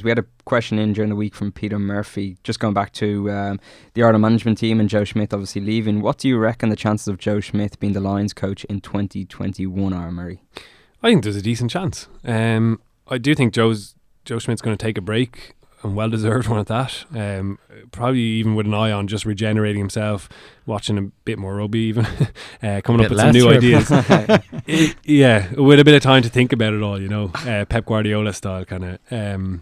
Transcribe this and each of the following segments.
We had a question in during the week from Peter Murphy, just going back to the Ireland management team and Joe Schmidt obviously leaving. What do you reckon the chances of Joe Schmidt being the Lions coach in 2021 are, Murray? I think there's a decent chance. I do think Joe Schmidt's going to take a break, and well deserved one at that. Probably even with an eye on just regenerating himself, watching a bit more rugby, even coming up with some new ideas. Yeah, with a bit of time to think about it all, Pep Guardiola style kind of.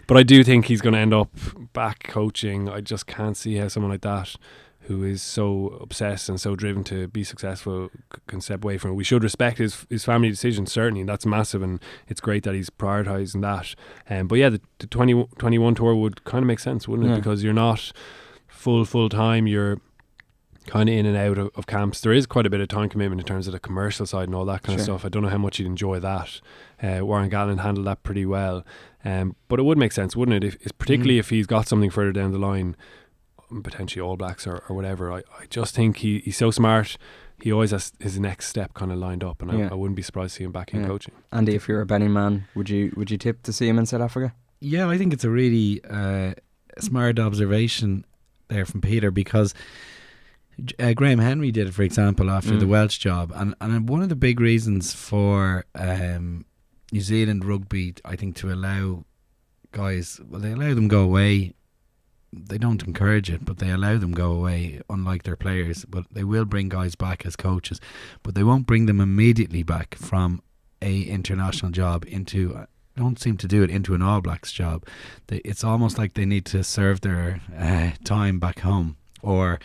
But I do think he's going to end up back coaching. I just can't see how someone like that, who is so obsessed and so driven to be successful, can step away from it. We should respect his family decision, certainly, and that's massive, and it's great that he's prioritising that. But yeah, the 2021 tour would kind of make sense, wouldn't it? Because you're not full time, you're kind of in and out of camps. There is quite a bit of time commitment in terms of the commercial side and all that kind of stuff. I don't know how much you'd enjoy that. Warren Gallen handled that pretty well. But it would make sense, wouldn't it? Particularly if he's got something further down the line, potentially All Blacks or whatever. I just think he's so smart. He always has his next step kind of lined up, and I wouldn't be surprised to see him back in coaching. Andy, if you're a betting man, would you tip to see him in South Africa? Yeah, I think it's a really smart observation there from Peter, because Graham Henry did it, for example, after the Welsh job, and one of the big reasons for New Zealand rugby, I think, to allow guys, they allow them go away. They don't encourage it, but they allow them go away, unlike their players. But they will bring guys back as coaches, but they won't bring them immediately back from a international job into, don't seem to do it, into an All Blacks job. It's almost like they need to serve their time back home. Or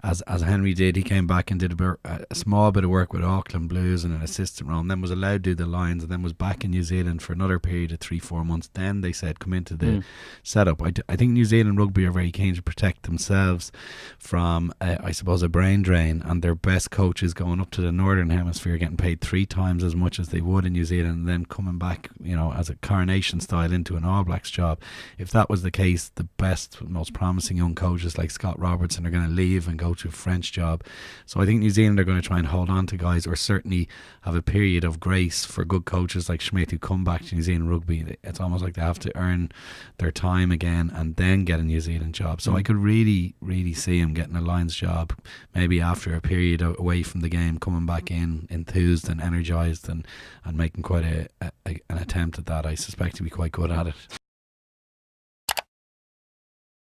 as Henry did, he came back and did a small bit of work with Auckland Blues and an assistant role, and then was allowed to do the Lions, and then was back in New Zealand for another period of 3-4 months. Then they said, come into the setup. I think New Zealand rugby are very keen to protect themselves from, I suppose, a brain drain, and their best coaches going up to the Northern Hemisphere getting paid 3 times as much as they would in New Zealand, and then coming back, as a coronation style into an All Blacks job. If that was the case, the best, most promising young coaches like Scott Robertson are going to leave and go to a French job. So I think New Zealand are going to try and hold on to guys, or certainly have a period of grace for good coaches like Schmidt who come back to New Zealand rugby. It's almost like they have to earn their time again and then get a New Zealand job. So I could really see him getting a Lions job, maybe after a period away from the game, coming back in enthused and energised and making quite an attempt at that. I suspect he'd be quite good at it.